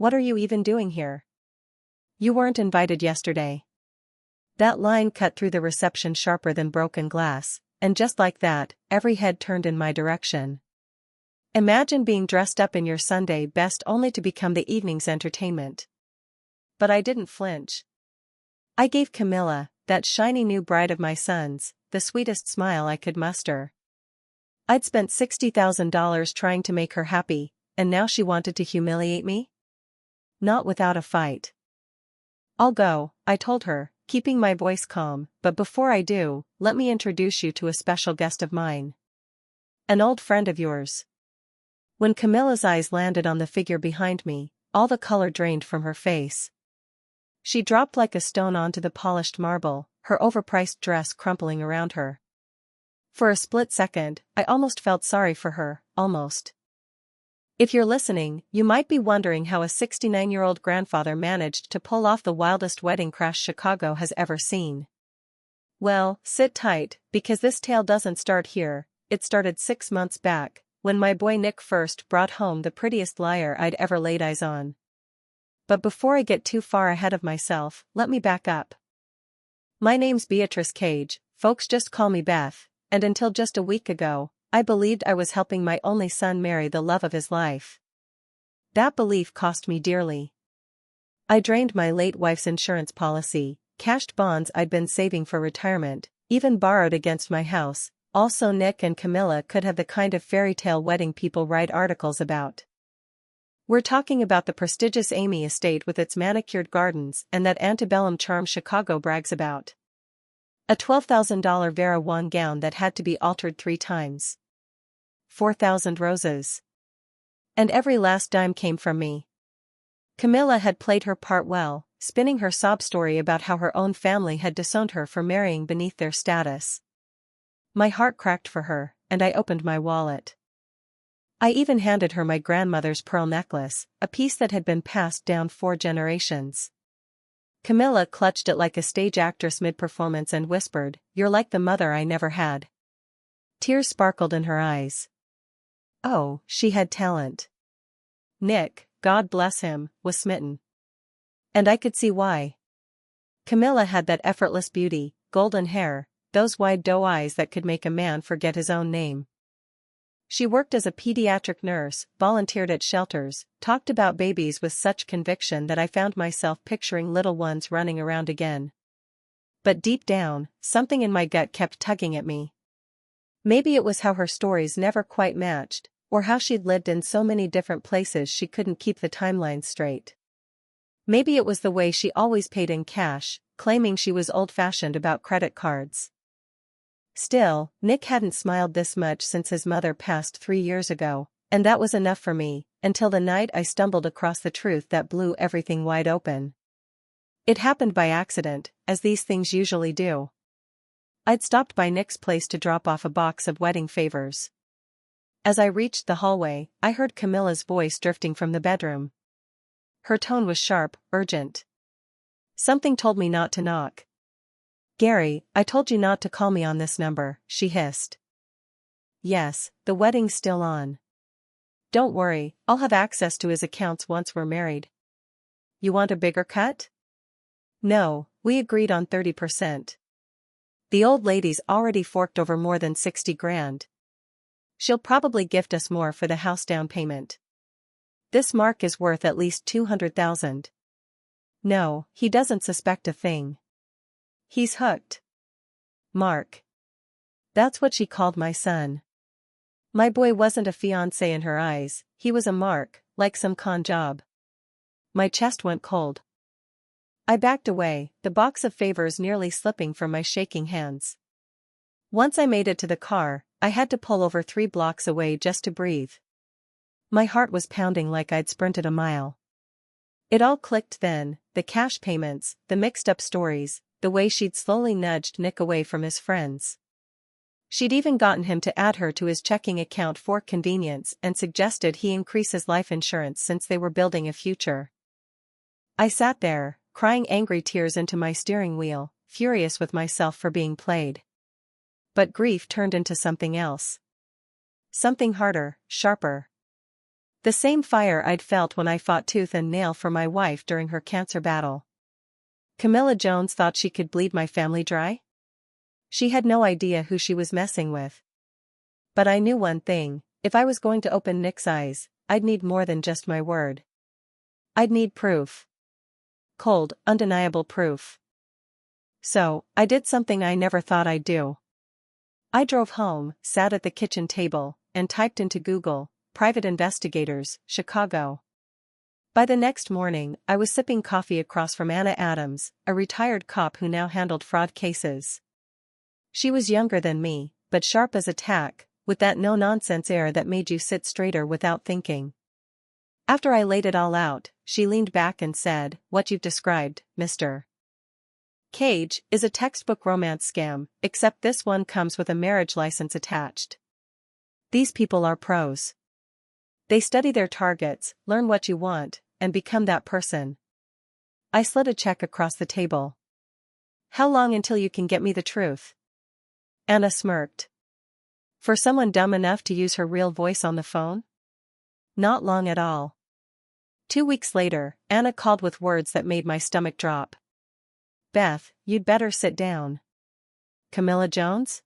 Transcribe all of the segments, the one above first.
What are you even doing here? You weren't invited yesterday." That line cut through the reception sharper than broken glass, and just like that, every head turned in my direction. Imagine being dressed up in your Sunday best only to become the evening's entertainment. But I didn't flinch. I gave Camilla, that shiny new bride of my son's, the sweetest smile I could muster. I'd spent $60,000 trying to make her happy, and now she wanted to humiliate me? Not without a fight. "I'll go," I told her, keeping my voice calm, "but before I do, let me introduce you to a special guest of mine. An old friend of yours." When Camilla's eyes landed on the figure behind me, all the color drained from her face. She dropped like a stone onto the polished marble, her overpriced dress crumpling around her. For a split second, I almost felt sorry for her, almost. If you're listening, you might be wondering how a 69-year-old grandfather managed to pull off the wildest wedding crash Chicago has ever seen. Well, sit tight, because this tale doesn't start here. It started 6 months back, when my boy Nick first brought home the prettiest liar I'd ever laid eyes on. But before I get too far ahead of myself, let me back up. My name's Beatrice Cage, folks just call me Beth, and until just a week ago, I believed I was helping my only son marry the love of his life. That belief cost me dearly. I drained my late wife's insurance policy, cashed bonds I'd been saving for retirement, even borrowed against my house. Also, Nick and Camilla could have the kind of fairy tale wedding people write articles about. We're talking about the prestigious Amy estate with its manicured gardens and that antebellum charm Chicago brags about. A $12,000 Vera Wang gown that had to be altered 3 times. 4,000 roses. And every last dime came from me. Camilla had played her part well, spinning her sob story about how her own family had disowned her for marrying beneath their status. My heart cracked for her, and I opened my wallet. I even handed her my grandmother's pearl necklace, a piece that had been passed down 4 generations. Camilla clutched it like a stage actress mid-performance and whispered, "You're like the mother I never had." Tears sparkled in her eyes. Oh, she had talent. Nick, God bless him, was smitten. And I could see why. Camilla had that effortless beauty, golden hair, those wide doe eyes that could make a man forget his own name. She worked as a pediatric nurse, volunteered at shelters, talked about babies with such conviction that I found myself picturing little ones running around again. But deep down, something in my gut kept tugging at me. Maybe it was how her stories never quite matched, or how she'd lived in so many different places she couldn't keep the timeline straight. Maybe it was the way she always paid in cash, claiming she was old-fashioned about credit cards. Still, Nick hadn't smiled this much since his mother passed 3 years ago, and that was enough for me, until the night I stumbled across the truth that blew everything wide open. It happened by accident, as these things usually do. I'd stopped by Nick's place to drop off a box of wedding favors. As I reached the hallway, I heard Camilla's voice drifting from the bedroom. Her tone was sharp, urgent. Something told me not to knock. "Gary, I told you not to call me on this number," she hissed. "Yes, the wedding's still on. Don't worry, I'll have access to his accounts once we're married." "You want a bigger cut?" "No, we agreed on 30%. The old lady's already forked over more than 60 grand. She'll probably gift us more for the house down payment. This Mark is worth at least 200,000. No, he doesn't suspect a thing. He's hooked." Mark. That's what she called my son. My boy wasn't a fiancé in her eyes, he was a mark, like some con job. My chest went cold. I backed away, the box of favors nearly slipping from my shaking hands. Once I made it to the car, I had to pull over 3 blocks away just to breathe. My heart was pounding like I'd sprinted a mile. It all clicked then, the cash payments, the mixed-up stories, the way she'd slowly nudged Nick away from his friends. She'd even gotten him to add her to his checking account for convenience and suggested he increase his life insurance since they were building a future. I sat there, crying angry tears into my steering wheel, furious with myself for being played. But grief turned into something else. Something harder, sharper. The same fire I'd felt when I fought tooth and nail for my wife during her cancer battle. Camilla Jones thought she could bleed my family dry? She had no idea who she was messing with. But I knew one thing, if I was going to open Nick's eyes, I'd need more than just my word. I'd need proof. Cold, undeniable proof. So, I did something I never thought I'd do. I drove home, sat at the kitchen table, and typed into Google, "Private Investigators, Chicago." By the next morning, I was sipping coffee across from Anna Adams, a retired cop who now handled fraud cases. She was younger than me, but sharp as a tack, with that no-nonsense air that made you sit straighter without thinking. After I laid it all out, she leaned back and said, "What you've described, Mr. Cage, is a textbook romance scam, except this one comes with a marriage license attached. These people are pros. They study their targets, learn what you want, and become that person." I slid a check across the table. "How long until you can get me the truth?" Anna smirked. "For someone dumb enough to use her real voice on the phone? Not long at all." 2 weeks later, Anna called with words that made my stomach drop. "Beth, you'd better sit down." "Camilla Jones?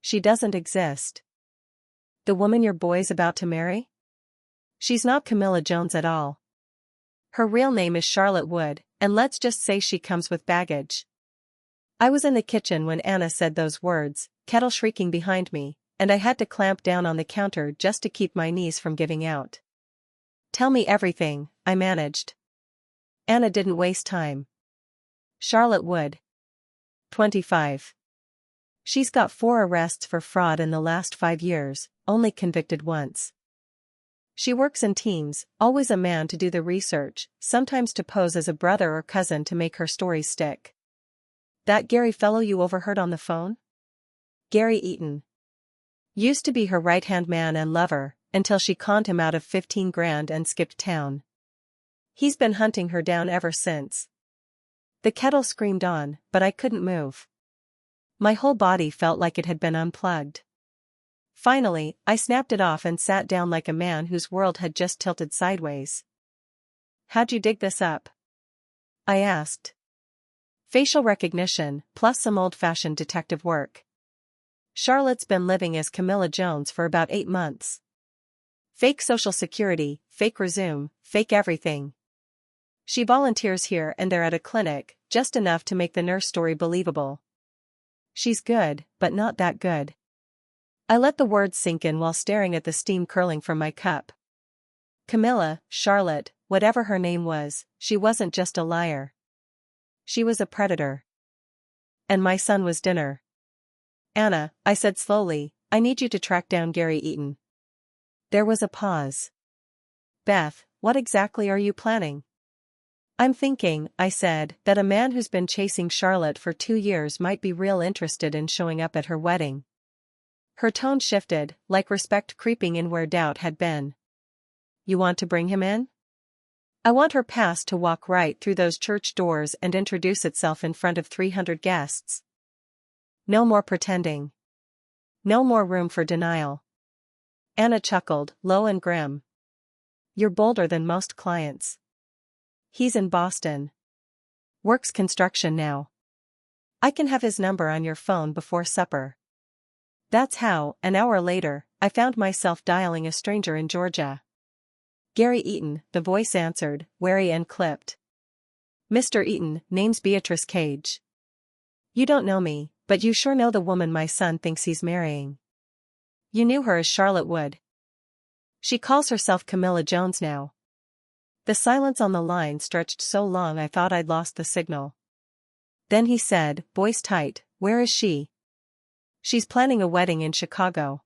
She doesn't exist." "The woman your boy's about to marry? She's not Camilla Jones at all. Her real name is Charlotte Wood, and let's just say she comes with baggage." I was in the kitchen when Anna said those words, kettle shrieking behind me, and I had to clamp down on the counter just to keep my knees from giving out. "Tell me everything," I managed. Anna didn't waste time. "Charlotte Wood. 25. She's got 4 arrests for fraud in the last 5 years, only convicted once. She works in teams, always a man to do the research, sometimes to pose as a brother or cousin to make her stories stick." "That Gary fellow you overheard on the phone?" "Gary Eaton. Used to be her right-hand man and lover, until she conned him out of 15 grand and skipped town. He's been hunting her down ever since." The kettle screamed on, but I couldn't move. My whole body felt like it had been unplugged. Finally, I snapped it off and sat down like a man whose world had just tilted sideways. "How'd you dig this up?" I asked. "Facial recognition, plus some old-fashioned detective work. Charlotte's been living as Camilla Jones for about 8 months. Fake social security, fake resume, fake everything. She volunteers here and there at a clinic, just enough to make the nurse story believable. She's good, but not that good." I let the words sink in while staring at the steam curling from my cup. Camilla, Charlotte, whatever her name was, she wasn't just a liar. She was a predator. And my son was dinner. "Anna," I said slowly, "I need you to track down Gary Eaton." There was a pause. "Beth, what exactly are you planning?" "I'm thinking," I said, "that a man who's been chasing Charlotte for 2 years might be real interested in showing up at her wedding." Her tone shifted, like respect creeping in where doubt had been. "You want to bring him in?" "I want her past to walk right through those church doors and introduce itself in front of 300 guests. No more pretending. No more room for denial." Anna chuckled, low and grim. "You're bolder than most clients. He's in Boston. Works construction now. I can have his number on your phone before supper." That's how, an hour later, I found myself dialing a stranger in Georgia. "Gary Eaton," the voice answered, wary and clipped. "Mr. Eaton, name's Beatrice Cage. You don't know me, but you sure know the woman my son thinks he's marrying. You knew her as Charlotte Wood. She calls herself Camilla Jones now." The silence on the line stretched so long I thought I'd lost the signal. Then he said, voice tight, "Where is she?" "She's planning a wedding in Chicago.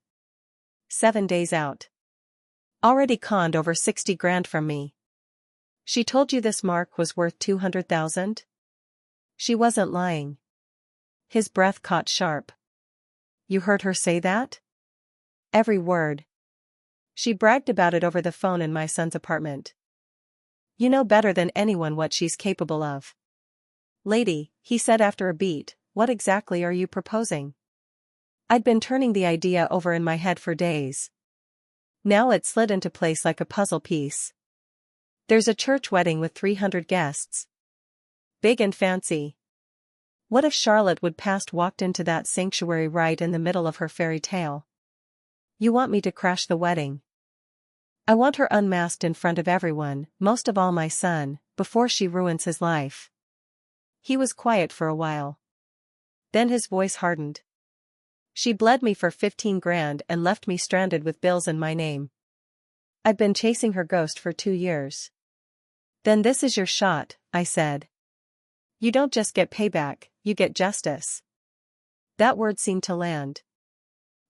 7 days out. Already conned over 60 grand from me." "She told you this mark was worth 200,000? She wasn't lying." His breath caught sharp. "You heard her say that?" "Every word. She bragged about it over the phone in my son's apartment. You know better than anyone what she's capable of." "Lady," he said after a beat, "what exactly are you proposing?" I'd been turning the idea over in my head for days. Now it slid into place like a puzzle piece. There's a church wedding with 300 guests. Big and fancy. What if Charlotte would past walked into that sanctuary right in the middle of her fairy tale? You want me to crash the wedding? I want her unmasked in front of everyone, most of all my son, before she ruins his life. He was quiet for a while. Then his voice hardened. She bled me for 15 grand and left me stranded with bills in my name. I've been chasing her ghost for 2 years. Then this is your shot, I said. You don't just get payback, you get justice. That word seemed to land.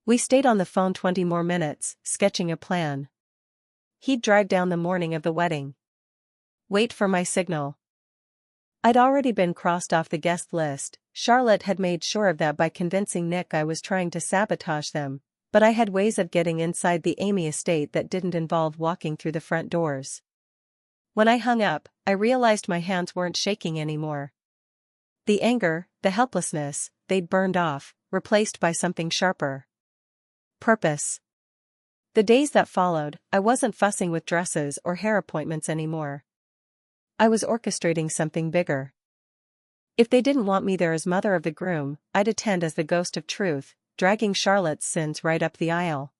We stayed on the phone 20 more minutes, sketching a plan. He'd drive down the morning of the wedding. Wait for my signal. I'd already been crossed off the guest list. Charlotte had made sure of that by convincing Nick I was trying to sabotage them, but I had ways of getting inside the Amy estate that didn't involve walking through the front doors. When I hung up, I realized my hands weren't shaking anymore. The anger, the helplessness, they'd burned off, replaced by something sharper. Purpose. The days that followed, I wasn't fussing with dresses or hair appointments anymore. I was orchestrating something bigger. If they didn't want me there as mother of the groom, I'd attend as the ghost of truth, dragging Charlotte's sins right up the aisle.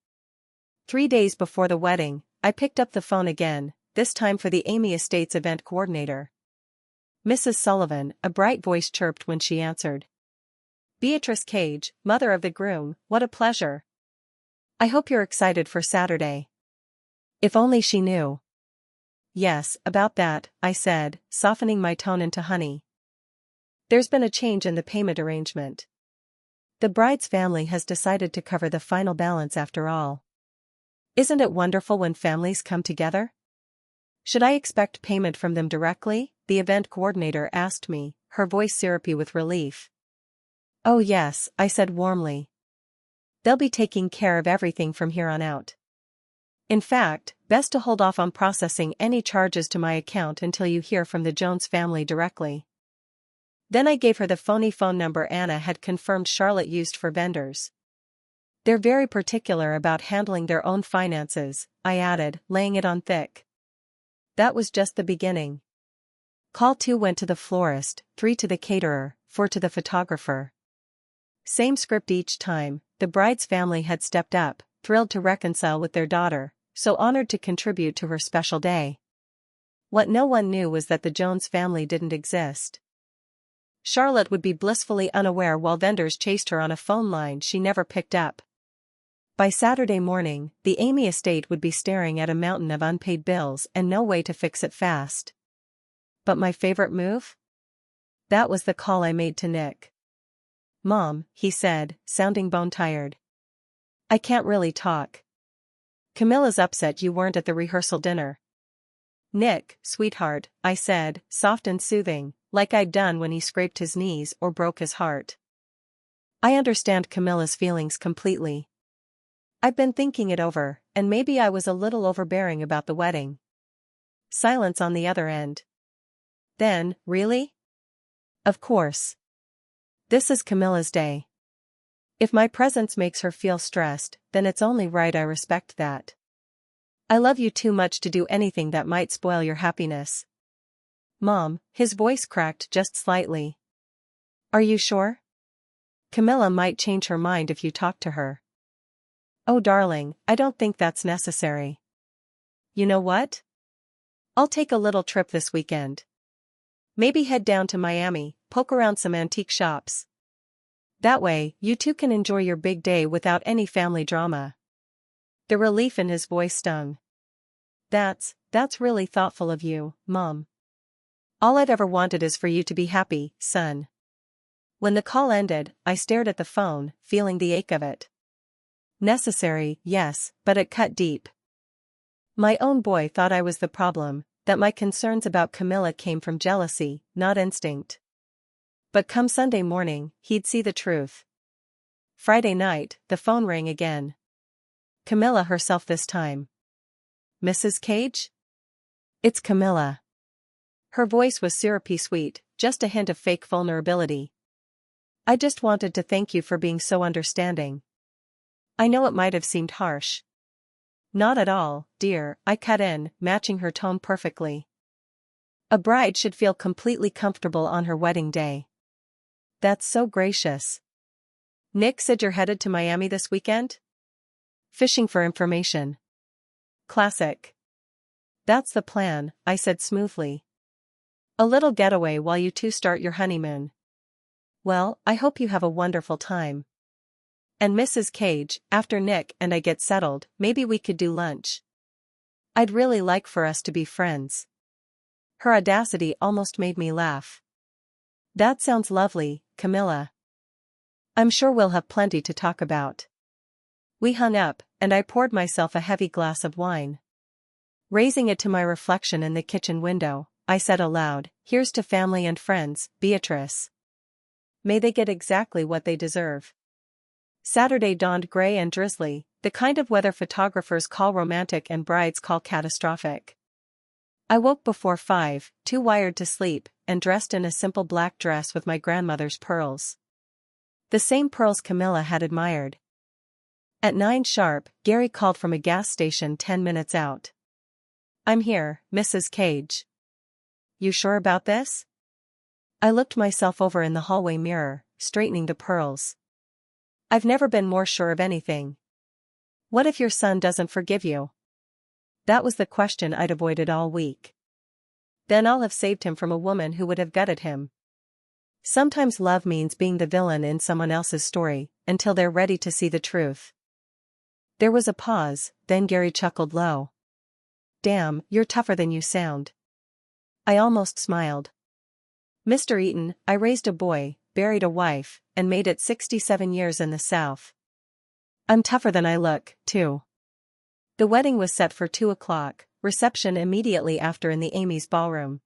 3 days before the wedding, I picked up the phone again, this time for the Amy Estates event coordinator. Mrs. Sullivan, a bright voice chirped when she answered. Beatrice Cage, mother of the groom, what a pleasure. I hope you're excited for Saturday. If only she knew. Yes, about that, I said, softening my tone into honey. There's been a change in the payment arrangement. The bride's family has decided to cover the final balance after all. Isn't it wonderful when families come together? Should I expect payment from them directly? The event coordinator asked me, her voice syrupy with relief. Oh yes, I said warmly. They'll be taking care of everything from here on out. In fact, best to hold off on processing any charges to my account until you hear from the Jones family directly. Then I gave her the phony phone number Anna had confirmed Charlotte used for vendors. They're very particular about handling their own finances, I added, laying it on thick. That was just the beginning. Call 2 went to the florist, 3 to the caterer, 4 to the photographer. Same script each time. The bride's family had stepped up, thrilled to reconcile with their daughter, so honored to contribute to her special day. What no one knew was that the Jones family didn't exist. Charlotte would be blissfully unaware while vendors chased her on a phone line she never picked up. By Saturday morning, the Amy estate would be staring at a mountain of unpaid bills and no way to fix it fast. But my favorite move? That was the call I made to Nick. Mom, he said, sounding bone-tired. I can't really talk. Camilla's upset you weren't at the rehearsal dinner. Nick, sweetheart, I said, soft and soothing, like I'd done when he scraped his knees or broke his heart. I understand Camilla's feelings completely. I've been thinking it over, and maybe I was a little overbearing about the wedding. Silence on the other end. Then, really? Of course. This is Camilla's day. If my presence makes her feel stressed, then it's only right I respect that. I love you too much to do anything that might spoil your happiness. Mom, his voice cracked just slightly. Are you sure? Camilla might change her mind if you talk to her. Oh darling, I don't think that's necessary. You know what? I'll take a little trip this weekend. Maybe head down to Miami, poke around some antique shops. That way, you two can enjoy your big day without any family drama. The relief in his voice stung. That's really thoughtful of you, Mom. All I've ever wanted is for you to be happy, son. When the call ended, I stared at the phone, feeling the ache of it. Necessary, yes, but it cut deep. My own boy thought I was the problem, that my concerns about Camilla came from jealousy, not instinct. But come Sunday morning, he'd see the truth. Friday night, the phone rang again. Camilla herself this time. Mrs. Cage? It's Camilla. Her voice was syrupy sweet, just a hint of fake vulnerability. I just wanted to thank you for being so understanding. I know it might have seemed harsh. Not at all, dear, I cut in, matching her tone perfectly. A bride should feel completely comfortable on her wedding day. That's so gracious. Nick said you're headed to Miami this weekend? Fishing for information. Classic. That's the plan, I said smoothly. A little getaway while you two start your honeymoon. Well, I hope you have a wonderful time. And Mrs. Cage, after Nick and I get settled, maybe we could do lunch. I'd really like for us to be friends. Her audacity almost made me laugh. That sounds lovely, Camilla. I'm sure we'll have plenty to talk about. We hung up, and I poured myself a heavy glass of wine. Raising it to my reflection in the kitchen window, I said aloud, here's to family and friends, Beatrice. May they get exactly what they deserve. Saturday dawned gray and drizzly, the kind of weather photographers call romantic and brides call catastrophic. I woke before 5, too wired to sleep, and dressed in a simple black dress with my grandmother's pearls. The same pearls Camilla had admired. At 9 sharp, Gary called from a gas station 10 minutes out. I'm here, Mrs. Cage. You sure about this? I looked myself over in the hallway mirror, straightening the pearls. I've never been more sure of anything. What if your son doesn't forgive you? That was the question I'd avoided all week. Then I'll have saved him from a woman who would have gutted him. Sometimes love means being the villain in someone else's story, until they're ready to see the truth. There was a pause, then Gary chuckled low. Damn, you're tougher than you sound. I almost smiled. Mr. Eaton, I raised a boy, buried a wife, and made it 67 years in the South. I'm tougher than I look, too. The wedding was set for 2 o'clock, reception immediately after in the Amy's ballroom.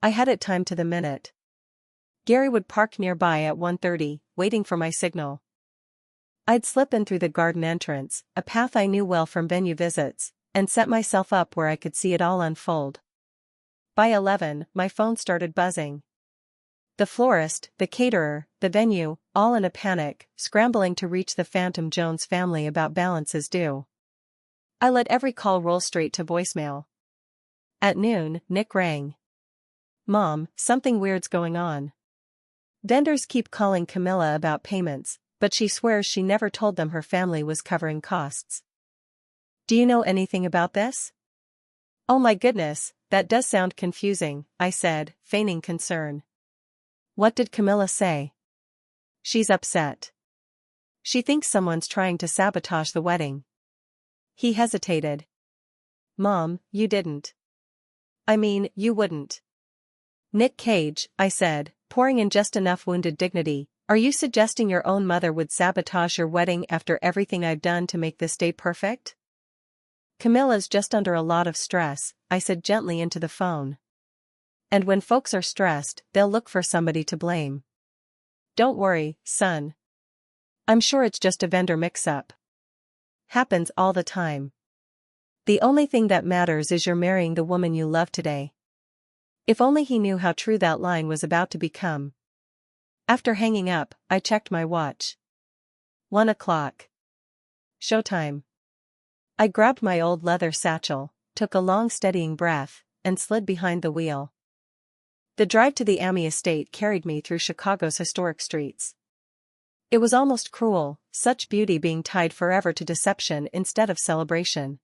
I had it timed to the minute. Gary would park nearby at 1:30, waiting for my signal. I'd slip in through the garden entrance, a path I knew well from venue visits, and set myself up where I could see it all unfold. By 11, my phone started buzzing. The florist, the caterer, the venue, all in a panic, scrambling to reach the Phantom Jones family about balances due. I let every call roll straight to voicemail. At noon, Nick rang. Mom, something weird's going on. Vendors keep calling Camilla about payments, but she swears she never told them her family was covering costs. Do you know anything about this? Oh my goodness, that does sound confusing, I said, feigning concern. What did Camilla say? She's upset. She thinks someone's trying to sabotage the wedding. He hesitated. Mom, you didn't. I mean, you wouldn't. Nick Cage, I said, pouring in just enough wounded dignity, are you suggesting your own mother would sabotage your wedding after everything I've done to make this day perfect? Camilla's just under a lot of stress, I said gently into the phone. And when folks are stressed, they'll look for somebody to blame. Don't worry, son. I'm sure it's just a vendor mix-up. Happens all the time. The only thing that matters is you're marrying the woman you love today. If only he knew how true that line was about to become. After hanging up, I checked my watch. 1 o'clock. Showtime. I grabbed my old leather satchel, took a long steadying breath, and slid behind the wheel. The drive to the Amy estate carried me through Chicago's historic streets. It was almost cruel, such beauty being tied forever to deception instead of celebration.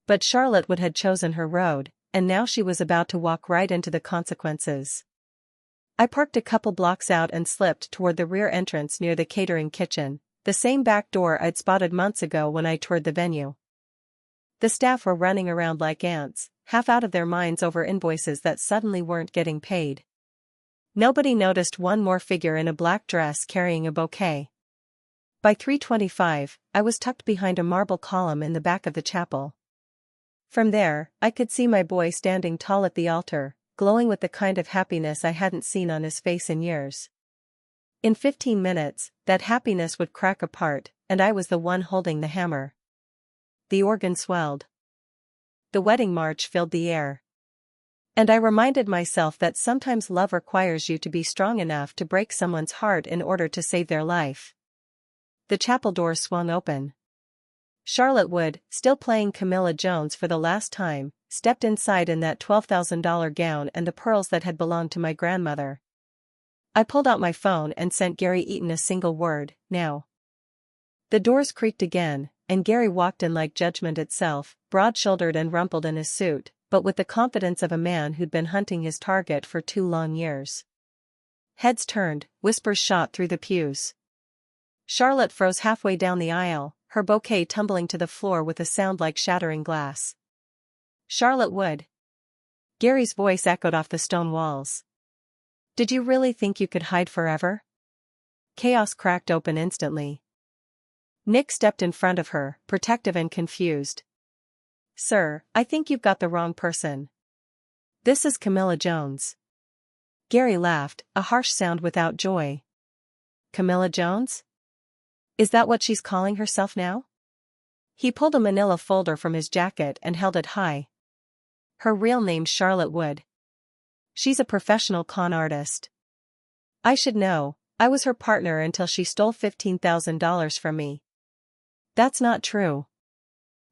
But Charlotte Wood had chosen her road, and now she was about to walk right into the consequences. I parked a couple blocks out and slipped toward the rear entrance near the catering kitchen, the same back door I'd spotted months ago when I toured the venue. The staff were running around like ants, half out of their minds over invoices that suddenly weren't getting paid. Nobody noticed one more figure in a black dress carrying a bouquet. By 3:25, I was tucked behind a marble column in the back of the chapel. From there, I could see my boy standing tall at the altar, glowing with the kind of happiness I hadn't seen on his face in years. In 15 minutes, that happiness would crack apart, and I was the one holding the hammer. The organ swelled. The wedding march filled the air. And I reminded myself that sometimes love requires you to be strong enough to break someone's heart in order to save their life. The chapel door swung open. Charlotte Wood, still playing Camilla Jones for the last time, stepped inside in that $12,000 gown and the pearls that had belonged to my grandmother. I pulled out my phone and sent Gary Eaton a single word, "Now." The doors creaked again, and Gary walked in like judgment itself, broad-shouldered and rumpled in his suit, but with the confidence of a man who'd been hunting his target for 2 long years. Heads turned, whispers shot through the pews. Charlotte froze halfway down the aisle, her bouquet tumbling to the floor with a sound like shattering glass. "Charlotte Wood." Gary's voice echoed off the stone walls. "Did you really think you could hide forever?" Chaos cracked open instantly. Nick stepped in front of her, protective and confused. "Sir, I think you've got the wrong person. This is Camilla Jones." Gary laughed, a harsh sound without joy. "Camilla Jones? Is that what she's calling herself now?" He pulled a manila folder from his jacket and held it high. "Her real name's Charlotte Wood. She's a professional con artist. I should know, I was her partner until she stole $15,000 from me." "That's not true."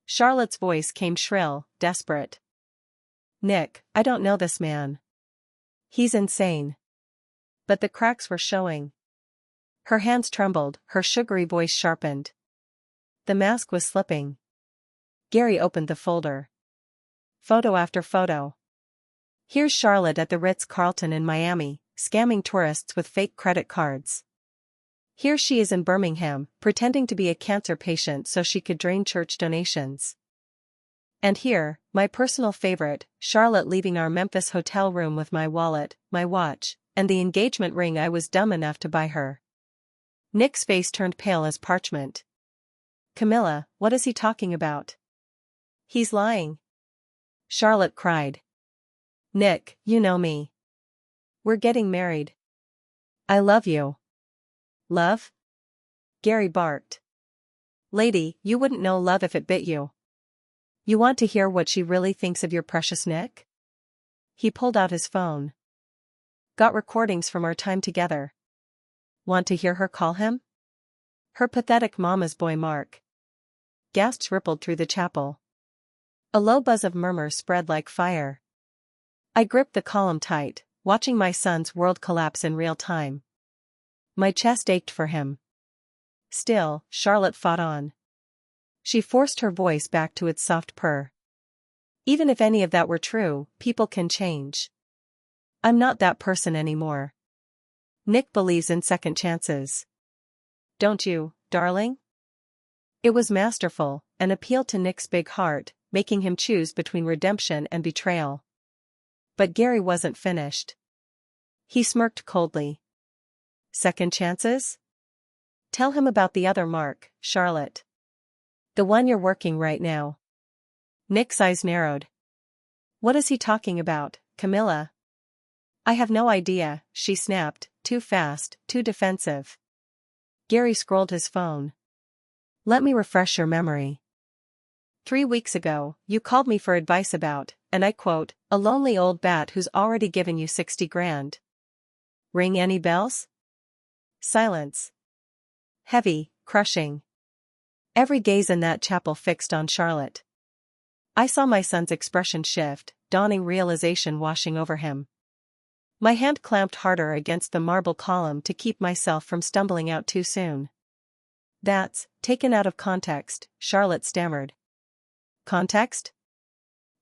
Charlotte's voice came shrill, desperate. "Nick, I don't know this man. He's insane." But the cracks were showing. Her hands trembled, her sugary voice sharpened. The mask was slipping. Gary opened the folder. Photo after photo. Here's Charlotte at the Ritz-Carlton in Miami, scamming tourists with fake credit cards. Here she is in Birmingham, pretending to be a cancer patient so she could drain church donations. And here, my personal favorite, Charlotte leaving our Memphis hotel room with my wallet, my watch, and the engagement ring I was dumb enough to buy her. Nick's face turned pale as parchment. "Camilla, what is he talking about?" "He's lying," Charlotte cried. "Nick, you know me. We're getting married. I love you." "Love?" Gary barked. "Lady, you wouldn't know love if it bit you. You want to hear what she really thinks of your precious Nick?" He pulled out his phone. "Got recordings from our time together. Want to hear her call him? Her pathetic mama's boy Mark." Gasps rippled through the chapel. A low buzz of murmurs spread like fire. I gripped the column tight, watching my son's world collapse in real time. My chest ached for him. Still, Charlotte fought on. She forced her voice back to its soft purr. "Even if any of that were true, people can change. I'm not that person anymore. Nick believes in second chances. Don't you, darling?" It was masterful, an appeal to Nick's big heart, making him choose between redemption and betrayal. But Gary wasn't finished. He smirked coldly. "Second chances? Tell him about the other Mark, Charlotte. The one you're working right now." Nick's eyes narrowed. "What is he talking about, Camilla?" "I have no idea," she snapped, too fast, too defensive. Gary scrolled his phone. "Let me refresh your memory. 3 weeks ago, you called me for advice about, and I quote, a lonely old bat who's already given you 60 grand. Ring any bells?" Silence. Heavy, crushing. Every gaze in that chapel fixed on Charlotte. I saw my son's expression shift, dawning realization washing over him. My hand clamped harder against the marble column to keep myself from stumbling out too soon. "That's, taken out of context," Charlotte stammered. "Context?"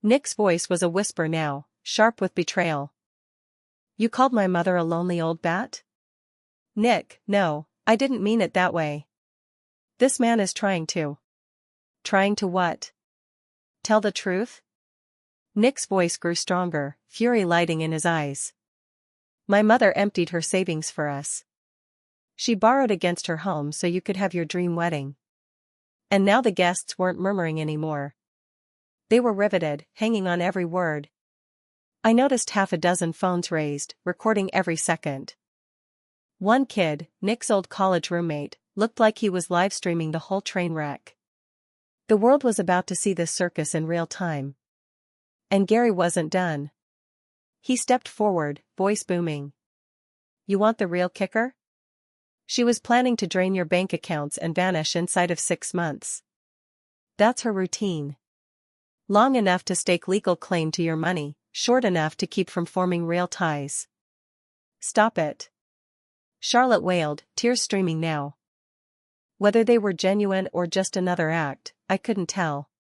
Nick's voice was a whisper now, sharp with betrayal. "You called my mother a lonely old bat?" "Nick, no, I didn't mean it that way. This man is trying to." "Trying to what? Tell the truth?" Nick's voice grew stronger, fury lighting in his eyes. "My mother emptied her savings for us. She borrowed against her home so you could have your dream wedding." And now the guests weren't murmuring anymore. They were riveted, hanging on every word. I noticed half a dozen phones raised, recording every second. One kid, Nick's old college roommate, looked like he was live streaming the whole train wreck. The world was about to see this circus in real time. And Gary wasn't done. He stepped forward, voice booming. "You want the real kicker? She was planning to drain your bank accounts and vanish inside of 6 months. That's her routine. Long enough to stake legal claim to your money, short enough to keep from forming real ties. Stop it. Charlotte wailed, tears streaming now. Whether they were genuine or just another act, I couldn't tell.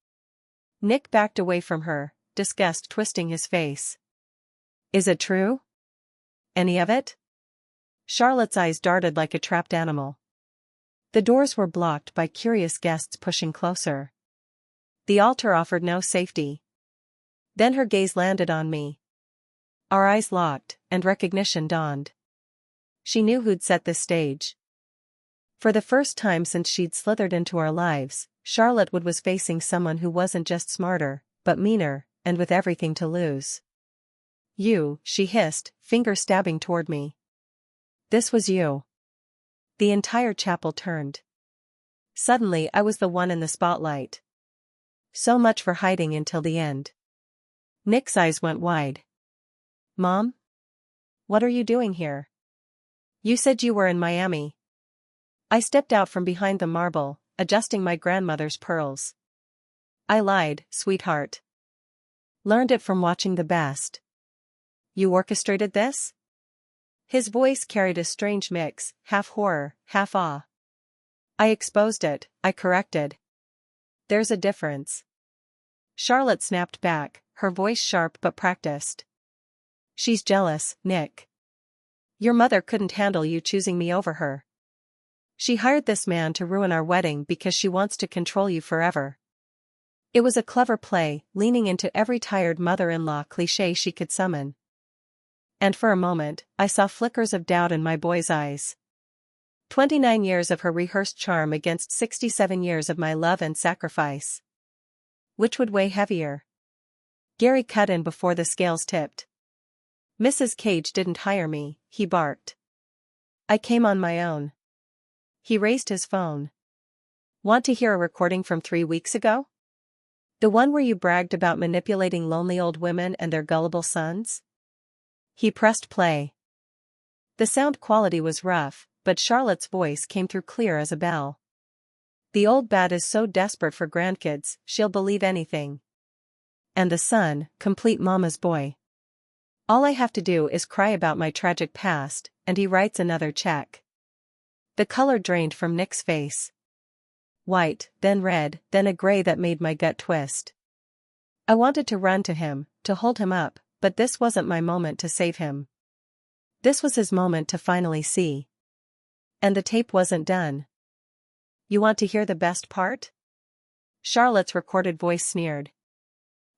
Nick backed away from her, disgust twisting his face. Is it true? Any of it? Charlotte's eyes darted like a trapped animal. The doors were blocked by curious guests pushing closer. The altar offered no safety. Then her gaze landed on me. Our eyes locked, and recognition dawned. She knew who'd set this stage. For the first time since she'd slithered into our lives, Charlotte Wood was facing someone who wasn't just smarter, but meaner, and with everything to lose. You, she hissed, finger stabbing toward me. This was you. The entire chapel turned. Suddenly I was the one in the spotlight. So much for hiding until the end. Nick's eyes went wide. Mom? What are you doing here? You said you were in Miami. I stepped out from behind the marble, adjusting my grandmother's pearls. I lied, sweetheart. Learned it from watching the best. You orchestrated this? His voice carried a strange mix, half horror, half awe. I exposed it, I corrected. There's a difference. Charlotte snapped back, her voice sharp but practiced. She's jealous, Nick. Your mother couldn't handle you choosing me over her. She hired this man to ruin our wedding because she wants to control you forever. It was a clever play, leaning into every tired mother-in-law cliché she could summon. And for a moment, I saw flickers of doubt in my boy's eyes. 29 years of her rehearsed charm against 67 years of my love and sacrifice. Which would weigh heavier? Gary cut in before the scales tipped. Mrs. Cage didn't hire me, he barked. I came on my own. He raised his phone. Want to hear a recording from 3 weeks ago? The one where you bragged about manipulating lonely old women and their gullible sons? He pressed play. The sound quality was rough, but Charlotte's voice came through clear as a bell. The old bat is so desperate for grandkids, she'll believe anything. And the son, complete mama's boy. All I have to do is cry about my tragic past, and he writes another check. The color drained from Nick's face. White, then red, then a gray that made my gut twist. I wanted to run to him, to hold him up, but this wasn't my moment to save him. This was his moment to finally see. And the tape wasn't done. You want to hear the best part? Charlotte's recorded voice sneered.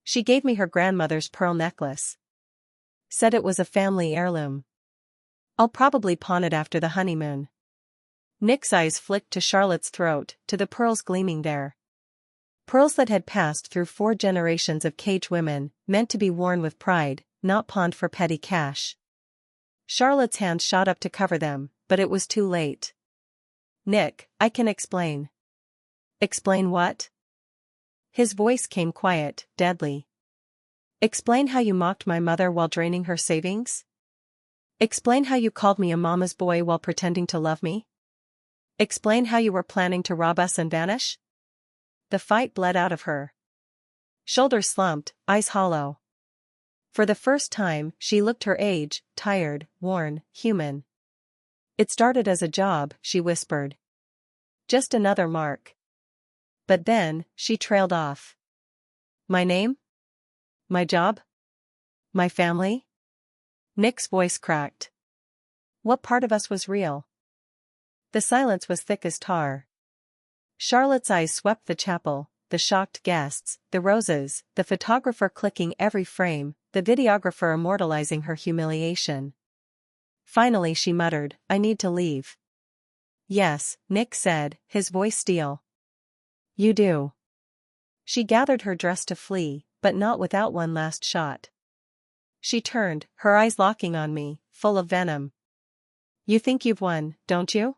She gave me her grandmother's pearl necklace. Said it was a family heirloom. I'll probably pawn it after the honeymoon. Nick's eyes flicked to Charlotte's throat, to the pearls gleaming there. Pearls that had passed through 4 generations of Cage women, meant to be worn with pride, not pawned for petty cash. Charlotte's hand shot up to cover them, but it was too late. Nick, I can explain. Explain what? His voice came quiet, deadly. Explain how you mocked my mother while draining her savings? Explain how you called me a mama's boy while pretending to love me? Explain how you were planning to rob us and vanish? The fight bled out of her. Shoulders slumped, eyes hollow. For the first time, she looked her age, tired, worn, human. It started as a job, she whispered. Just another mark. But then, she trailed off. My name? My job? My family? Nick's voice cracked. What part of us was real? The silence was thick as tar. Charlotte's eyes swept the chapel, the shocked guests, the roses, the photographer clicking every frame, the videographer immortalizing her humiliation. Finally she muttered, I need to leave. Yes, Nick said, his voice steel. You do. She gathered her dress to flee, but not without one last shot. She turned, her eyes locking on me, full of venom. You think you've won, don't you?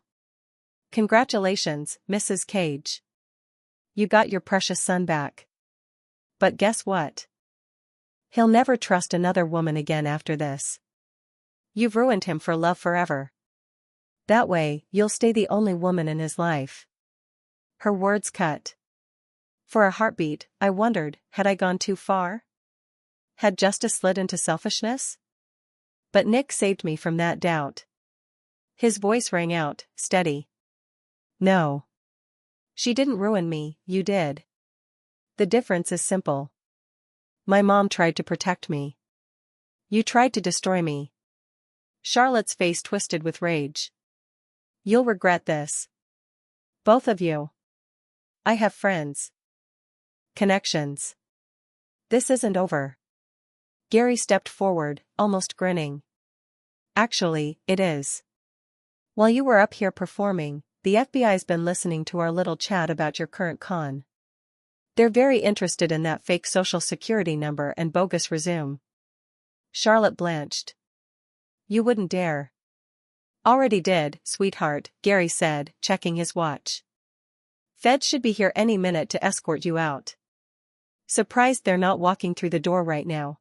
Congratulations, Mrs. Cage. You got your precious son back. But guess what? He'll never trust another woman again after this. You've ruined him for love forever. That way, you'll stay the only woman in his life. Her words cut. For a heartbeat, I wondered, had I gone too far? Had justice slid into selfishness? But Nick saved me from that doubt. His voice rang out, steady. No. She didn't ruin me, you did. The difference is simple. My mom tried to protect me. You tried to destroy me. Charlotte's face twisted with rage. You'll regret this. Both of you. I have friends. Connections. This isn't over. Gary stepped forward, almost grinning. Actually, it is. While you were up here performing, the FBI's been listening to our little chat about your current con. They're very interested in that fake social security number and bogus resume. Charlotte blanched. You wouldn't dare. Already did, sweetheart, Gary said, checking his watch. Feds should be here any minute to escort you out. Surprised they're not walking through the door right now.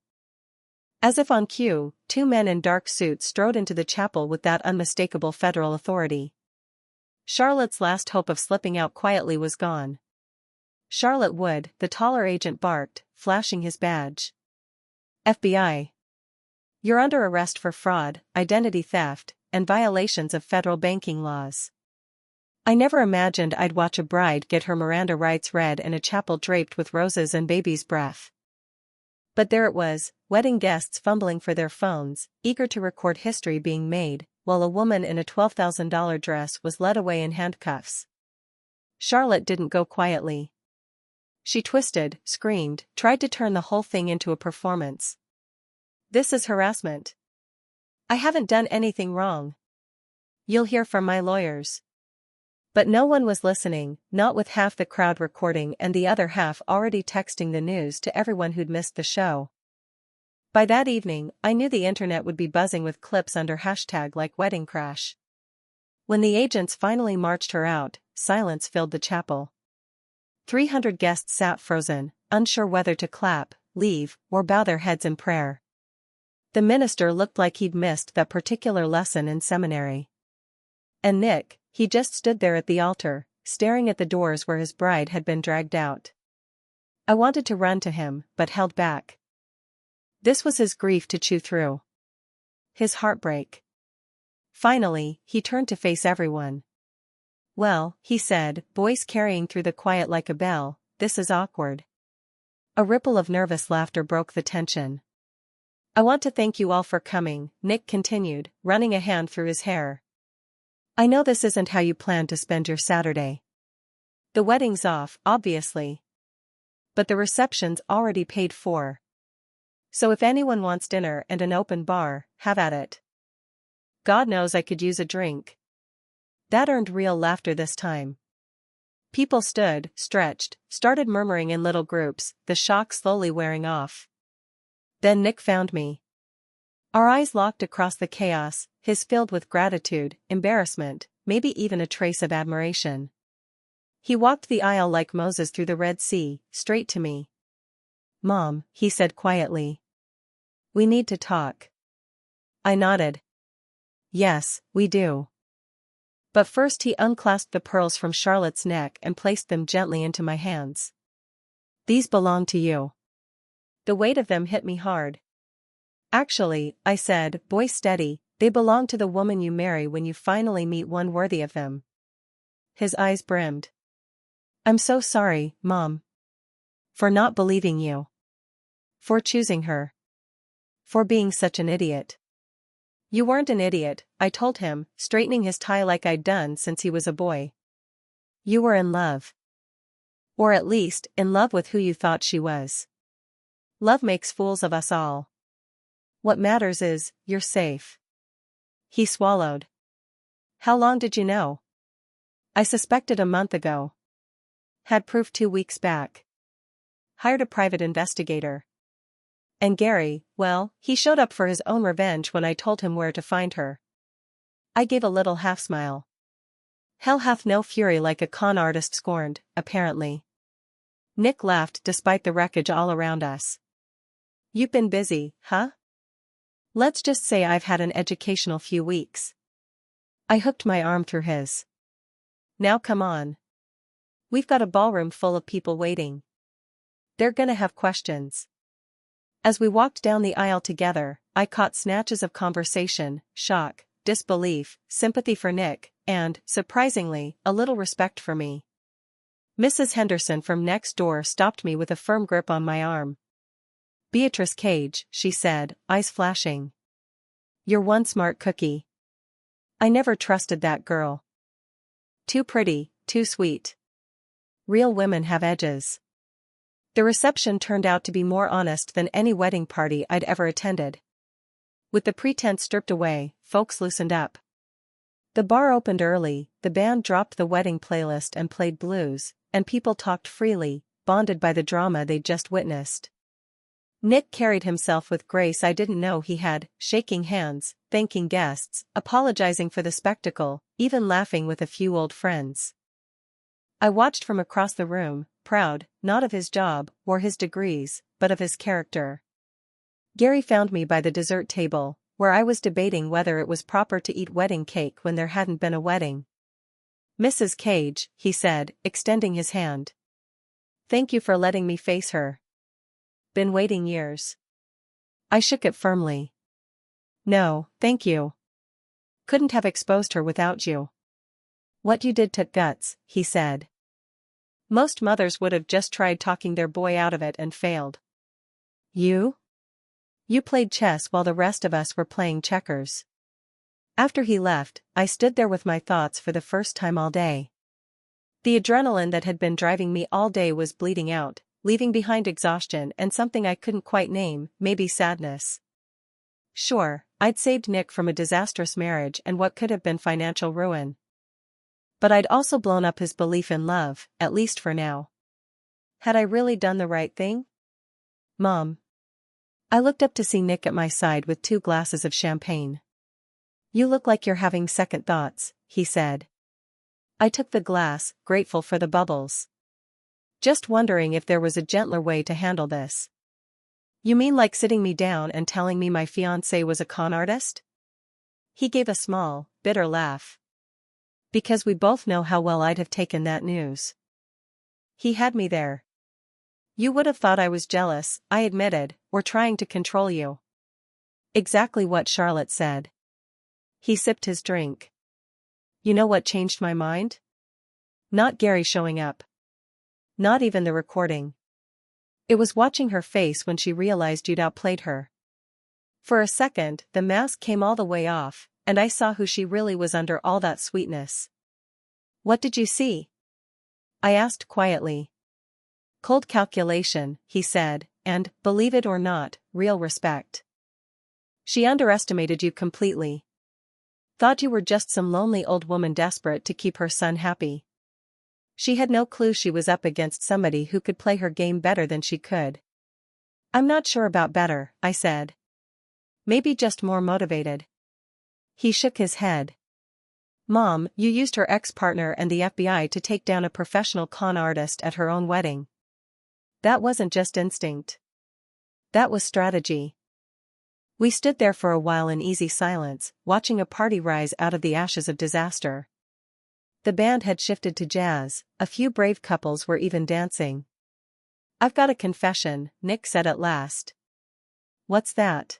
As if on cue, two men in dark suits strode into the chapel with that unmistakable federal authority. Charlotte's last hope of slipping out quietly was gone. Charlotte Wood, the taller agent barked, flashing his badge. FBI. You're under arrest for fraud, identity theft, and violations of federal banking laws. I never imagined I'd watch a bride get her Miranda rights read in a chapel draped with roses and baby's breath. But there it was, wedding guests fumbling for their phones, eager to record history being made, while a woman in a $12,000 dress was led away in handcuffs. Charlotte didn't go quietly. She twisted, screamed, tried to turn the whole thing into a performance. This is harassment. I haven't done anything wrong. You'll hear from my lawyers. But no one was listening, not with half the crowd recording and the other half already texting the news to everyone who'd missed the show. By that evening, I knew the internet would be buzzing with clips under hashtag like wedding crash. When the agents finally marched her out, silence filled the chapel. 300 guests sat frozen, unsure whether to clap, leave, or bow their heads in prayer. The minister looked like he'd missed that particular lesson in seminary. And Nick, he just stood there at the altar, staring at the doors where his bride had been dragged out. I wanted to run to him, but held back. This was his grief to chew through. His heartbreak. Finally, he turned to face everyone. Well, he said, voice carrying through the quiet like a bell, this is awkward. A ripple of nervous laughter broke the tension. I want to thank you all for coming, Nick continued, running a hand through his hair. I know this isn't how you planned to spend your Saturday. The wedding's off, obviously. But the reception's already paid for. So if anyone wants dinner and an open bar, have at it. God knows I could use a drink. That earned real laughter this time. People stood, stretched, started murmuring in little groups, the shock slowly wearing off. Then Nick found me. Our eyes locked across the chaos, his filled with gratitude, embarrassment, maybe even a trace of admiration. He walked the aisle like Moses through the Red Sea, straight to me. Mom, he said quietly. We need to talk. I nodded. Yes, we do. But first he unclasped the pearls from Charlotte's neck and placed them gently into my hands. These belong to you. The weight of them hit me hard. Actually, I said, voice steady, they belong to the woman you marry when you finally meet one worthy of them. His eyes brimmed. I'm so sorry, Mom. For not believing you. For choosing her. For being such an idiot. You weren't an idiot, I told him, straightening his tie like I'd done since he was a boy. You were in love. Or at least, in love with who you thought she was. Love makes fools of us all. What matters is, you're safe. He swallowed. How long did you know? I suspected a month ago. Had proof 2 weeks back. Hired a private investigator. And Gary, well, he showed up for his own revenge when I told him where to find her. I gave a little half-smile. Hell hath no fury like a con artist scorned, apparently. Nick laughed despite the wreckage all around us. You've been busy, huh? Let's just say I've had an educational few weeks. I hooked my arm through his. Now come on. We've got a ballroom full of people waiting. They're gonna have questions. As we walked down the aisle together, I caught snatches of conversation, shock, disbelief, sympathy for Nick, and, surprisingly, a little respect for me. Mrs. Henderson from next door stopped me with a firm grip on my arm. "Beatrice Cage," she said, eyes flashing. "You're one smart cookie. I never trusted that girl. Too pretty, too sweet. Real women have edges." The reception turned out to be more honest than any wedding party I'd ever attended. With the pretense stripped away, folks loosened up. The bar opened early, the band dropped the wedding playlist and played blues, and people talked freely, bonded by the drama they'd just witnessed. Nick carried himself with grace I didn't know he had, shaking hands, thanking guests, apologizing for the spectacle, even laughing with a few old friends. I watched from across the room, proud, not of his job or his degrees, but of his character. Gary found me by the dessert table, where I was debating whether it was proper to eat wedding cake when there hadn't been a wedding. "Mrs. Cage," he said, extending his hand. "Thank you for letting me face her. Been waiting years." I shook it firmly. "No, thank you. Couldn't have exposed her without you." "What you did took guts," he said. "Most mothers would have just tried talking their boy out of it and failed. You? You played chess while the rest of us were playing checkers." After he left, I stood there with my thoughts for the first time all day. The adrenaline that had been driving me all day was bleeding out, leaving behind exhaustion and something I couldn't quite name, maybe sadness. Sure, I'd saved Nick from a disastrous marriage and what could have been financial ruin. But I'd also blown up his belief in love, at least for now. Had I really done the right thing? "Mom." I looked up to see Nick at my side with 2 glasses of champagne. "You look like you're having second thoughts," he said. I took the glass, grateful for the bubbles. "Just wondering if there was a gentler way to handle this." "You mean like sitting me down and telling me my fiancé was a con artist?" He gave a small, bitter laugh. "Because we both know how well I'd have taken that news." He had me there. "You would have thought I was jealous," I admitted, "or trying to control you." Exactly what Charlotte said. He sipped his drink. "You know what changed my mind? Not Gary showing up. Not even the recording. It was watching her face when she realized you'd outplayed her. For a second, the mask came all the way off, and I saw who she really was under all that sweetness." "What did you see?" I asked quietly. "Cold calculation," he said, "and, believe it or not, real respect. She underestimated you completely. Thought you were just some lonely old woman desperate to keep her son happy. She had no clue she was up against somebody who could play her game better than she could." "I'm not sure about better," I said. "Maybe just more motivated." He shook his head. "Mom, you used her ex-partner and the FBI to take down a professional con artist at her own wedding. That wasn't just instinct. That was strategy." We stood there for a while in easy silence, watching a party rise out of the ashes of disaster. The band had shifted to jazz, a few brave couples were even dancing. "I've got a confession," Nick said at last. "What's that?"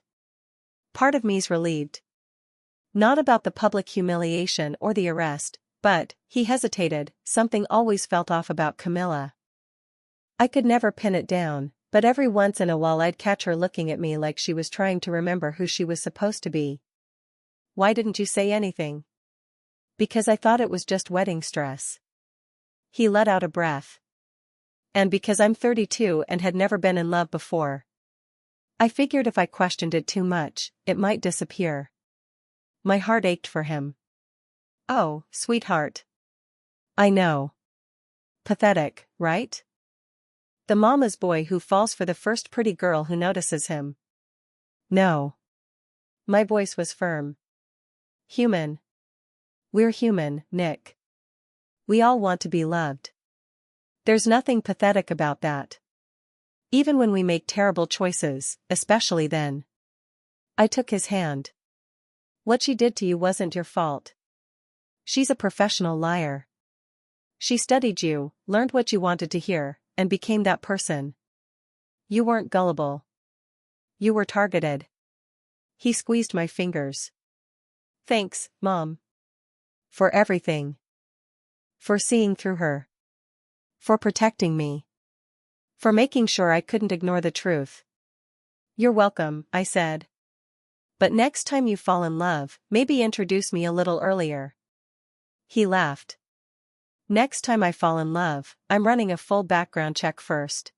Part of me's relieved. "Not about the public humiliation or the arrest, but," he hesitated, "something always felt off about Camilla. I could never pin it down, but every once in a while I'd catch her looking at me like she was trying to remember who she was supposed to be." "Why didn't you say anything?" "Because I thought it was just wedding stress." He let out a breath. "And because I'm 32 and had never been in love before. I figured if I questioned it too much, it might disappear." My heart ached for him. "Oh, sweetheart. I know. Pathetic, right? The mama's boy who falls for the first pretty girl who notices him." "No." My voice was firm. "Human. We're human, Nick. We all want to be loved. There's nothing pathetic about that. Even when we make terrible choices, especially then." I took his hand. "What she did to you wasn't your fault. She's a professional liar. She studied you, learned what you wanted to hear, and became that person. You weren't gullible. You were targeted. He squeezed my fingers. Thanks, Mom. For everything. For seeing through her. For protecting me. For making sure I couldn't ignore the truth. You're welcome, I said. But next time you fall in love, maybe introduce me a little earlier. He laughed. Next time I fall in love, I'm running a full background check first.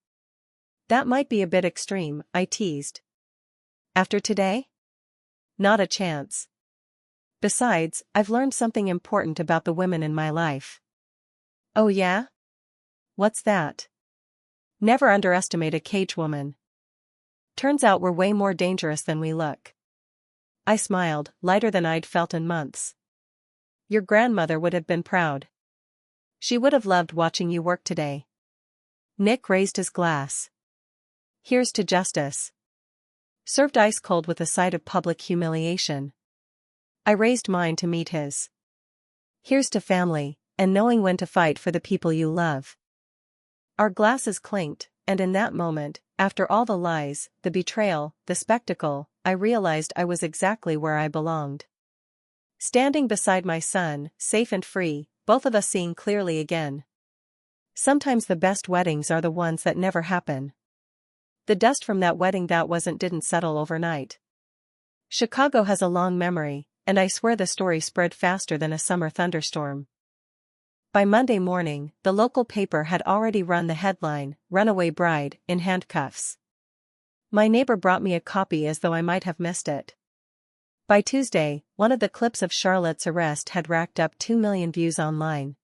That might be a bit extreme, I teased. After today? Not a chance. Besides, I've learned something important about the women in my life. Oh yeah? What's that? Never underestimate a cage woman. Turns out we're way more dangerous than we look. I smiled, lighter than I'd felt in months. Your grandmother would have been proud. She would have loved watching you work today. Nick raised his glass. Here's to justice. Served ice cold with a side of public humiliation. I raised mine to meet his. Here's to family, and knowing when to fight for the people you love. Our glasses clinked, and in that moment, after all the lies, the betrayal, the spectacle, I realized I was exactly where I belonged. Standing beside my son, safe and free, both of us seeing clearly again. Sometimes the best weddings are the ones that never happen. The dust from that wedding that wasn't didn't settle overnight. Chicago has a long memory, and I swear the story spread faster than a summer thunderstorm. By Monday morning, the local paper had already run the headline, "Runaway Bride, in Handcuffs." My neighbor brought me a copy as though I might have missed it. By Tuesday, one of the clips of Charlotte's arrest had racked up 2 million views online.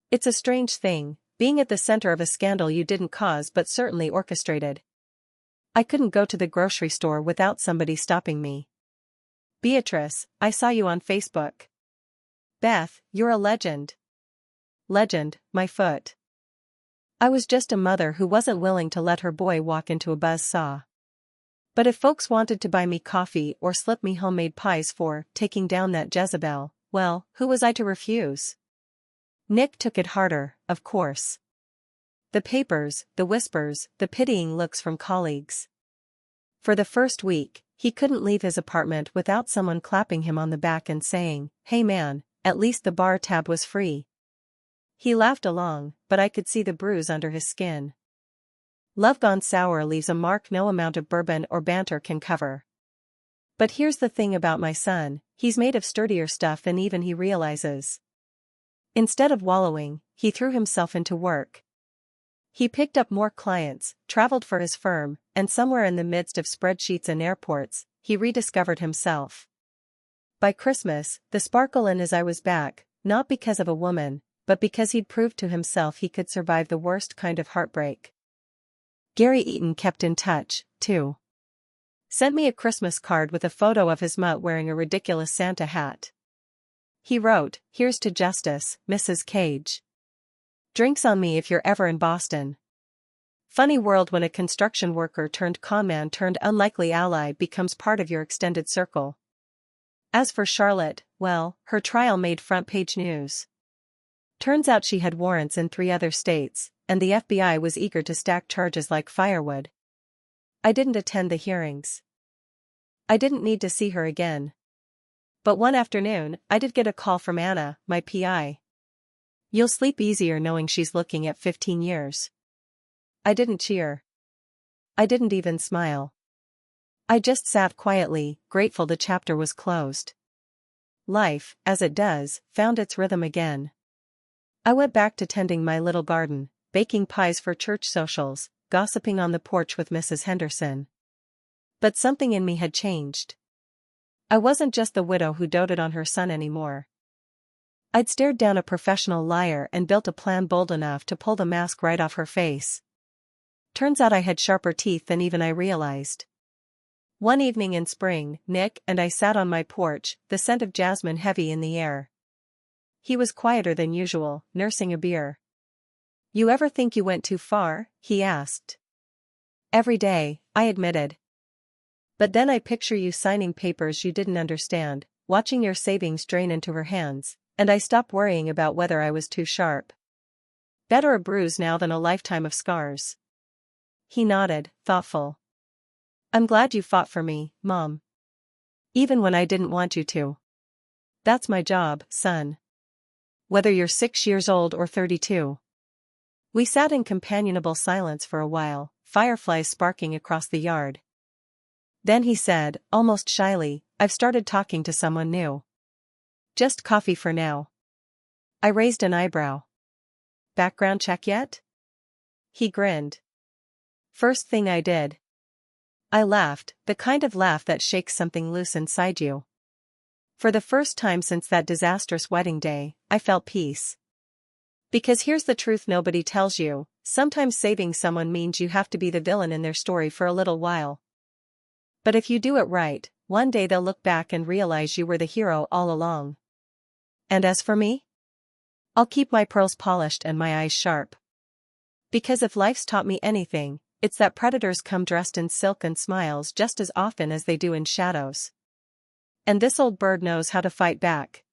It's a strange thing, being at the center of a scandal you didn't cause but certainly orchestrated. I couldn't go to the grocery store without somebody stopping me. Beatrice, I saw you on Facebook. Beth, you're a legend. Legend, my foot. I was just a mother who wasn't willing to let her boy walk into a buzzsaw. But if folks wanted to buy me coffee or slip me homemade pies for taking down that Jezebel, well, who was I to refuse? Nick took it harder, of course. The papers, the whispers, the pitying looks from colleagues. For the first week, he couldn't leave his apartment without someone clapping him on the back and saying, "Hey man, at least the bar tab was free." He laughed along, but I could see the bruise under his skin. Love gone sour leaves a mark no amount of bourbon or banter can cover. But here's the thing about my son, he's made of sturdier stuff than even he realizes. Instead of wallowing, he threw himself into work. He picked up more clients, traveled for his firm, and somewhere in the midst of spreadsheets and airports, he rediscovered himself. By Christmas, the sparkle in his eye was back, not because of a woman, but because he'd proved to himself he could survive the worst kind of heartbreak. Gary Eaton kept in touch, too. Sent me a Christmas card with a photo of his mutt wearing a ridiculous Santa hat. He wrote, "Here's to justice, Mrs. Cage. Drinks on me if you're ever in Boston." Funny world when a construction worker turned conman turned unlikely ally becomes part of your extended circle. As for Charlotte, well, her trial made front-page news. Turns out she had warrants in 3 other states, and the FBI was eager to stack charges like firewood. I didn't attend the hearings. I didn't need to see her again. But one afternoon, I did get a call from Anna, my PI. "You'll sleep easier knowing she's looking at 15 years. I didn't cheer. I didn't even smile. I just sat quietly, grateful the chapter was closed. Life, as it does, found its rhythm again. I went back to tending my little garden, baking pies for church socials, gossiping on the porch with Mrs. Henderson. But something in me had changed. I wasn't just the widow who doted on her son anymore. I'd stared down a professional liar and built a plan bold enough to pull the mask right off her face. Turns out I had sharper teeth than even I realized. One evening in spring, Nick and I sat on my porch, the scent of jasmine heavy in the air. He was quieter than usual, nursing a beer. "You ever think you went too far?" he asked. "Every day," I admitted. "But then I picture you signing papers you didn't understand, watching your savings drain into her hands, and I stopped worrying about whether I was too sharp." Better a bruise now than a lifetime of scars. He nodded, thoughtful. I'm glad you fought for me, Mom. Even when I didn't want you to. That's my job, son. Whether you're 6 years old or 32. We sat in companionable silence for a while, fireflies sparking across the yard. Then he said, almost shyly, I've started talking to someone new. Just coffee for now. I raised an eyebrow. Background check yet? He grinned. First thing I did. I laughed, the kind of laugh that shakes something loose inside you. For the first time since that disastrous wedding day, I felt peace. Because here's the truth nobody tells you, sometimes saving someone means you have to be the villain in their story for a little while. But if you do it right, one day they'll look back and realize you were the hero all along. And as for me? I'll keep my pearls polished and my eyes sharp. Because if life's taught me anything, it's that predators come dressed in silk and smiles just as often as they do in shadows. And this old bird knows how to fight back.